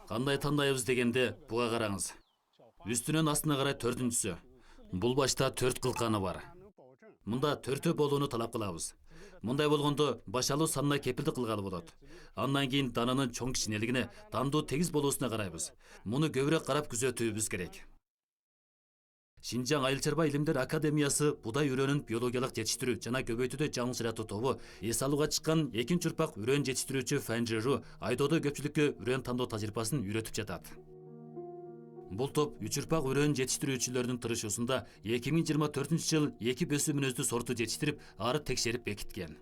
Кандай тандайбыз дегенде буга караңыз. Үстүнөн астына карай төртүнчүсү. Бул башта 4 кылканы бар. Мында төртөө болууну талап кылабыз. Мындай болгондо баш алуу санына кепилдик кылгалы болот. Андан кийин дананын чоң кичинелигине, дандуу тегиз болуусуна карайбыз. Муну көбүрөөк карап күзөтүүбүз керек. Шинжаң Айыл чарба илимдер академиясы будай үрөнүн биологиялык жетиштирүү жана көбөйтүүдө жаңы ырааттуу тобу эс алууга чыккан экинчи урпак үрөн жетиштирүүчү Фанжиру айдоодо көпчүлүккө үрөн тандоо тажрыйбасын үйрөтүп жатат. Бул топ 3 урпак үрөн жетиштирүүчүлөрдүн тырышуусунда 2024-жыл 2 бөсүү мүнөздүү сорту жетиштирип, ары текшерип бекиткен.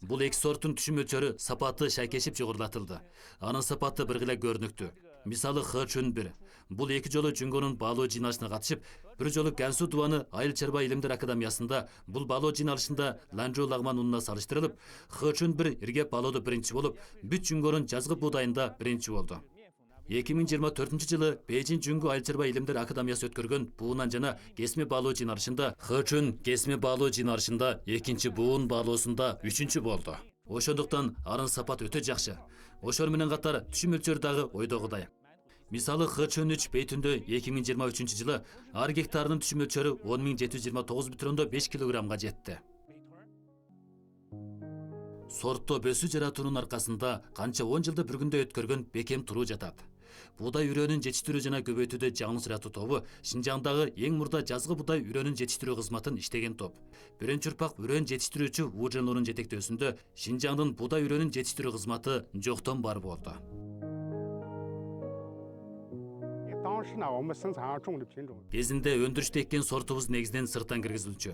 Бул эки сорттун түшүм мөлчөрү сапаты шайкешип жогорулатылды. Анын сапаты бир гиле көрүнүктүү. Мисалы H1. Бул эки жолу жүнгөнүн баалоо жыйналышына катышып, бир жолу Гансу Дубаны Айыл чарба илимдер академиясында бул баалоо жыйналышында Ланжу лагман унуна салыштырылып, H1 иргеп баалоодо биринчи болуп, бүт жүнгөнүн жазгы буудайында биринчи болду. 2024-жылы Бейжин Жүнгү Айыл чарба илимдер академиясы өткөргөн буунан жана кесме баалоо жыйналышында H1 кесме баалоо жыйналышында экинчи, буун баалоосунда үчүнчү болду. Ошондуктан арын сапат өтө жакшы. Ошол менен катар түшүм мөлчөрү дагы ойдогудай. Мисалы H1 бейтүндө 2023-жылы ар гектарынын түшүм мөлчөрү 10.729,5 килограммга жетти. Сортто бөсүү жаратуунун аркасында канча 10 жылда бір күндө өткөргөн бекем туруу жатат. Будай үрөнүн жетиштирүү жана көбөйтүүдө жаңы ырааттуу тобу Шинжаңдагы эң мурда жазгы будай үрөнүн жетиштирүү кызматын иштеген топ. Биринчи урпак үрөн жетиштирүүчү Ву Жэнлунун жетектөөсүндө Шинжаңдын будай үрөнүн жетиштирүү кызматы жоктон бар болду. Кезинде өндүрүштө эккен сортубуз негизинен сырттан киргизилчү.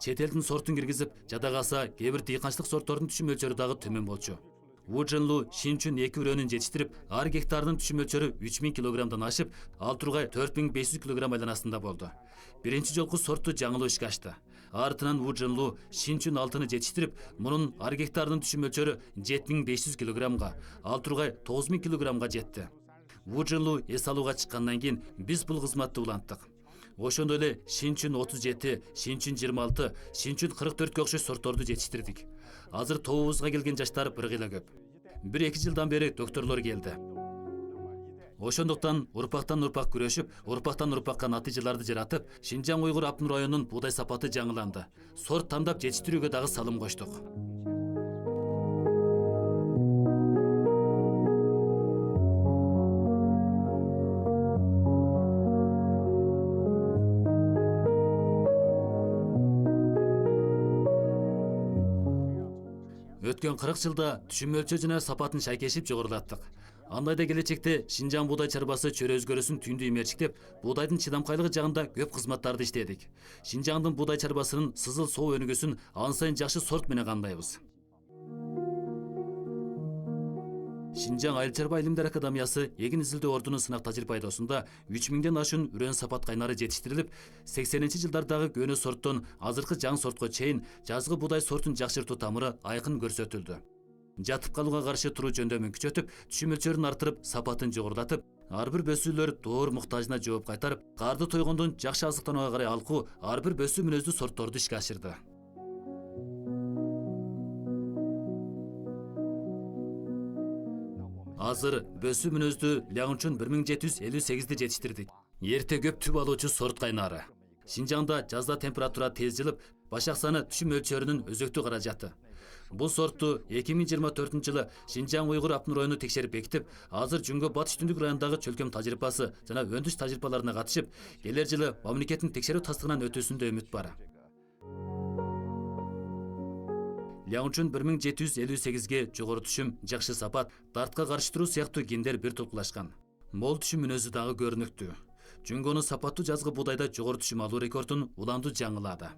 Чет элдин сортун киргизип, жада калса, кээ бир дыйканчылык сорттордун түшүм мөлчөрү дагы төмөн болчу. Ву Жэнлу Шинчүн 2 үрөнүн жетиштирип, ар гектарынын түшүм мөлчөрү 3000 килограммдан ашып, ал тургай 4500 килограмм айланасында болду. Биринчи жолку сортту жаңылуу ишке ашты. Артынан Ву Жэнлу Шинчүн 6-ны жетиштирип, мунун ар гектарынын түшүм мөлчөрү 7500 килограммга, ал тургай 9000 килограммга жетти. Ву Жэнлу эс алууга чыккандан кийин биз бул кызматты уланттык. Ошондой эле Шинчүн 37, Шинчүн 26, Шинчүн 44 окшош сортторду жетиштирдик. Азыр тобубузга келген жаштар бир гыйла көп. 1-2 жылдан бери докторлор келди. Ошондуктан урпактан урпак күрөшүп, урпактан урпакка натыйжаларды жаратып, Шинжаң Уйгур Апын районунун будай сапаты жаңыланды. Сорт тандап жетиштирүүгө дагы салым коштук. Өткөн 40 жылда түшүм мөлчөрү жана сапатын шайкешип жогорулаттык. Андайда келечекте Шинжаң буудай чарбасы чөйрө өзгөрүүсүн түйүндүү имерчиктеп, буудайдын чыдамкайлыгы жагында көп кызматтарды иштедик. Шинжаңдын буудай чарбасынын сызыл соо өнүгүүсүн ан сайын жакшы сорт менен кандайбыз. Шинжаң Айыл чарба илимдер академиясы эгин изилдөө ордунун сынак тажрыйба айдоосунда 3000ден ашуун үрөн сапат кайнары жетиштирилип, 80-жылдардагы көнө сорттон азыркы жаңы сортко чейин жазгы буудай сортун жакшыртуу тамыры айкын көрсөтүлдү. Жатып калууга каршы туруу жөндөмүн күчөтүп, түшүм мөлчөрүн арттырып, сапатын жогорулатып, ар бир бөсүүлөр доор муктажына жооп кайтарып, карды тойгондон жакшы азыктанууга карай алкуу ар бир бөсүү мүнөздүү сортторду ишке ашырды. Азыр бөсүү мүнөздүү Ляңчун 1758-ди жетиштирдик. Эрте көп түп алуучу сорт кайнары. Шинжаңда жазда температура тез жылып, башак саны түшүм мөлчөрүнүн өзөктүү каражаты. Бул сортту 2024-жылы Шинжаң Уйгур Апын району текшерип бекитип, азыр Жүнгө Батыш Түндүк районундагы чөлкөм тажрыйбасы жана өндүрүш тажрыйбаларына катышып, келер жылы мамлекеттин текшерүү тастыгынан өтүүсүндө үмүт бар. Ляңчун 1758ге жогору түшүм, жакшы сапат, дартка каршы туруу сыяктуу гендер бир топулашкан. Мол түшүм мүнөзү дагы көрүнүктүү. Жүнгөнүн сапаттуу жазгы буудайда жогору түшүм алуу рекордун уланду жаңылады.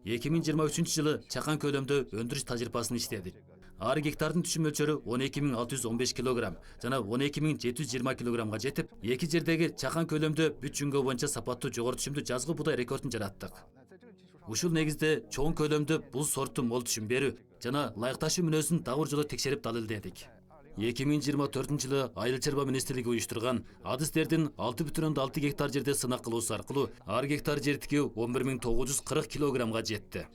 2023-жылы чакан көлөмдө өндүрүш тажрыйбасын иштедик. Ар гектардын түшүм мөлчөрү 12615 килограмм жана 12720 килограммга жетип, эки жердеги чакан көлөмдө бүт жүнгө боюнча сапаттуу жогору түшүмдүү жазгы буудай рекордун жараттык. Ушул негизде чоң көлөмдө бул сорттун мол түшүм берүү жана ылайыкташуу мүнөзүн дагы бир жолу текшерип далилдедик. 2024-жылы Айыл чарба министрлиги уюштурган адистердин 6,6 гектар жерде сынак кылуусу аркылуу ар гектар жердики 11940 килограммга жетти.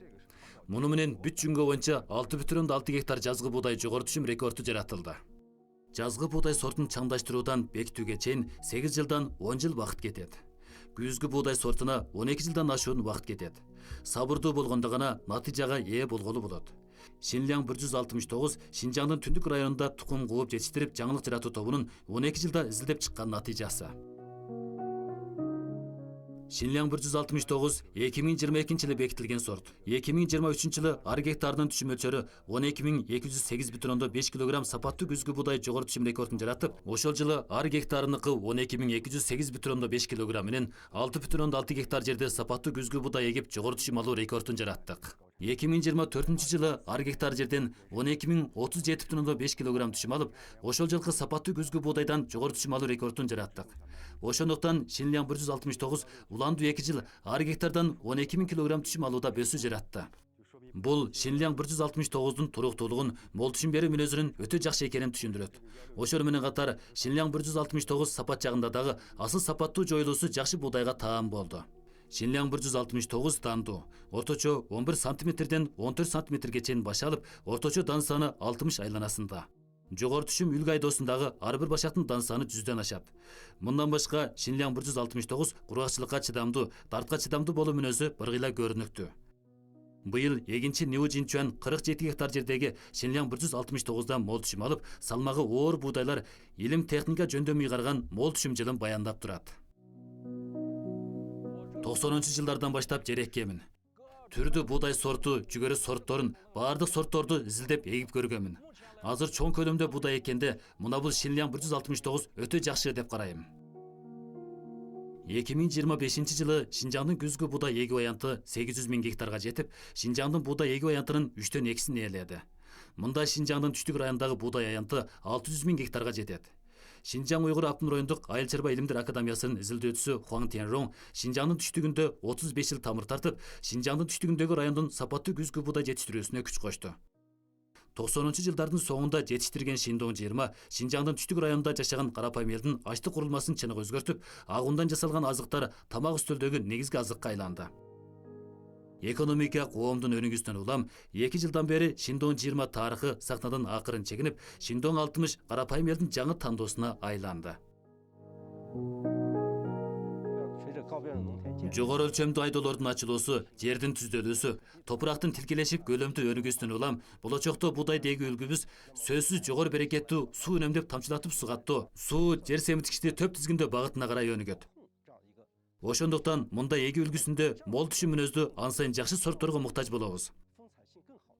Муну менен бүт жүнгө боюнча 6,6 гектар жазгы буудай жогору түшүм рекорду жаратылды. Жазгы буудай сортун чаңдаштыруудан бекитүүгө чейин 8 жылдан 10 жыл убакыт кетет. Күзгү буудай сортуна 12 жылдан ашуун убакыт кетет. Сабырдуу болгондо гана натыйжага ээ болголу болот. Шинляң 169 Шинжаңдын түндүк районунда тукум кууп жетиштирип жаңылык жаратуу тобунун 12 жылда изилдеп чыккан натыйжасы. Шинляң 169 2022 жылы бекитилген сорт. 2023 жылы ар гектарынын түшүм мөлчөрү 12208,5 кг сапаттуу күзгү буудай жогору түшүм рекордун жаратып, ошол жылы ар гектарыныкы 12208,5 кг менен 6,6 гектар жерде сапаттуу күзгү буудай эгип жогору түшүм алуу рекордун жараттык. 2024 жылы ар гектар жерден 12037,5 кг түшүм алып, ошол жылкы сапаттуу күзгү буудайдан жогору түшүм алуу рекордун жараттык. Ошондуктан Шинляң 169 уландуу 2 жыл ар гектардан 12,000 кг түшүм алууда бөсүү жаратты. Бул Шинляң 169дун туруктуулугун, мол түшүм берүү мүнөзүнүн өтө жакшы экенин түшүндүрөт. Ошол менен катар Шинляң 169 сапат жагында дагы асыл сапаттуу жоюлуусу жакшы буудайга таам болду. Шинляң 169 данду орточо 11 сантиметрден 14 сантиметрге чейин баш алып, орточо дан саны 60 айланасында. Жогору түшүм үлгү айдоосундагы ар бир башактын дан саны 100дөн ашат. Мындан башка Шинляң 169 кургакчылыкка чыдамдуу, дартка чыдамдуу болуу мүнөзү быргыйла көрүнүктүү. Быйыл эгинчи Ниу Жинчуан 47 гектар жердеги Шинляң 169дан мол түшүм алып, салмагы оор буудайлар илим техника жөндөмү ыйгарган мол түшүм жылын баяндап турат. 90-жылдардан баштап жереккемин. Түрдүү буудай сорту, жүгөрү сортторун, баардык сортторду изилдеп эгип көргөмүн. Азыр чоң көлөмдө буудай экенде, мына бул Шинляң 169 өтө жакшы деп карайм. 2025 жылы Шинжаңдын күзгү буудай эгүү аянты 800 000 гектарга жетип, Шинжаңдын буудай эгүү аянтынын 3төн 2син ээледи. Мында Шинжаңдын түштүк районундагы буудай аянты 600 000 гектарга жетет. Шинжаң уйгур автономдук райондук айыл чарба илимдер академиясынын изилдөөчүсү Хуан Тянрong Шинжаңдын түштүгүндө 35 жыл тамыр тартып, Шинжаңдын түштүгүндөгү райондун сапаттуу күзгү буудай жетиштирүүсүнө күч кошту. 90-жылдардын соңунда жетиштирген Шиндон 20 Шинжаңдын түштүк районунда жашаган карапайым элдин ачлык курулмасын чыныгы өзгөртүп, агундан жасалган азыктар тамак үстөлдөгү негизги азыкка айланды. Экономика коомдун өнүгүүсүнөн улам 2 жылдан бери Шиндон 20 тарыхы сахнадан акырын чегинип, Шиндон 60 карапайым элдин жаңы тандоосуна айланды. Жогору өлчөмдүү айдоолордун ачылуусу, жердин түздөлүүсү, топурактын тилкелешип көлөмдүү өнүгүүсүнөн улам болочокто буудай дегі үлгүбүз сөзсүз жогору берекеттүү суу үнөмдөп тамчылатып сугаттоо, суу жер семирткичти төп тизгиндөө багытына карай өнүгөт. Ошондуктан мында эгүү үлгүсүндө мол түшүм мүнөздүү ан сайын жакшы сортторго муктаж болобуз.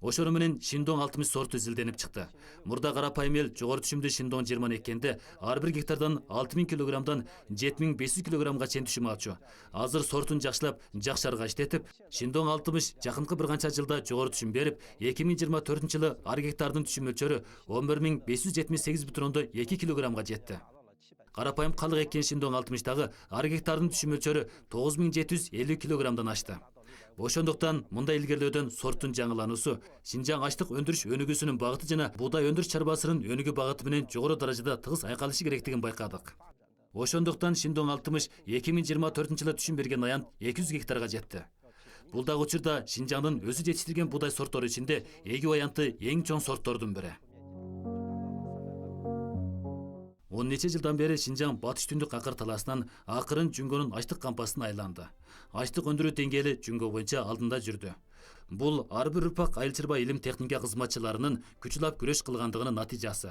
Ошону менен Шиндон 60 сорту изилденип чыкты. Мурда карапайым эл жогору түшүмдүү Шиндон 20 эккенде ар бир гектардан 6000 кг 7500 кг чейин түшүм алчу. Азыр сортун жакшылап, жакшарга иштетип, Шиндон 60 жакынкы бир канча жылда жогору түшүм берип, 2024 жылы ар гектардын түшүм мөлчөрү 11578,2 кг жетти. Карапайым калык эккен Шиндон 60 дагы ар гектардын түшүм мөлчөрү 9750 кг ашты. Ошондуктан мындай илгерлөөдөн сорттун жаңылануусу, Шинжаң ачлык өндүрүш өнүгүүсүнүн багыты жана буудай өндүрүш чарбасынын өнүгүү багыты менен жогору даражада тыгыз айкалышы керектигин байкадык. Ошондуктан Шиндон 60 2024 жылы түшүм берген аянт 200 гектарга жетти. Бул дагы учурда Шинжаңдын өзү жетиштирген буудай сорттору ичинде эгүү аянты эң чоң сорттордун бири. 10 нече жылдан бери Шинжаң батыш түндүк акыр талаасынан акырын жүнгөнүн ачлык кампасына айланды. Ачлык өндүрүү деңгээли жүнгө боюнча алдында жүрдү. Бул ар бир урпак айыл чарба илим техника кызматчыларынын күчүлап күрөш кылгандыгынын натыйжасы.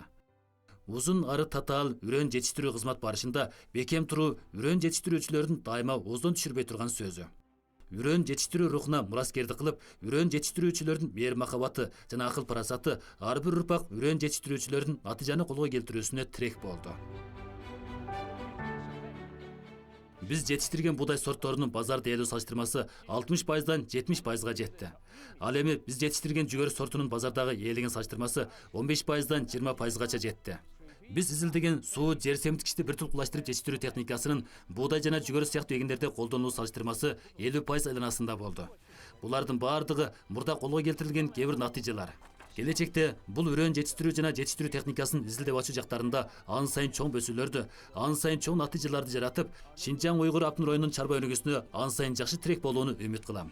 Узун ары татаал үрөн жетиштирүү кызмат барышында бекем туруу үрөн жетиштирүүчүлөрдүн дайыма оздон түшүрбөй турган сөзү. Үрөн жетиштирүү рухуна мураскердик кылып, үрөн жетиштирүүчүлөрдүн мээр махабаты жана акыл парасаты ар бир урпак үрөн жетиштирүүчүлөрдүн натыйжаны колго келтирүүсүнө тирек болду. Биз жетиштирген буудай сортторунун базар дээлүү салыштырмасы 60%дан 70%га жетти. Ал эми биз жетиштирген жүгөрү сортунун базардагы ээлеген салыштырмасы 15%дан 20%гача жетти. Биз изилдеген суу жер семирткичти бир тулкулаштырып жетиштирүү техникасынын буудай жана жүгөрү сыяктуу эгиндерде колдонулуу салыштырмасы 50% айланасында болду. Булардын баардыгы мурда колго келтирилген кээ бир натыйжалар. Келечекте бул үрөн жетиштирүү жана жетиштирүү техникасын изилдеп ачуу жактарында ан сайын чоң бөсүүлөрдү, ан сайын чоң натыйжаларды жаратып, Шинжаң уйгур автономдук районунун чарба өнүгүүсүнө ан сайын жакшы тирек болууну үмүт кылам.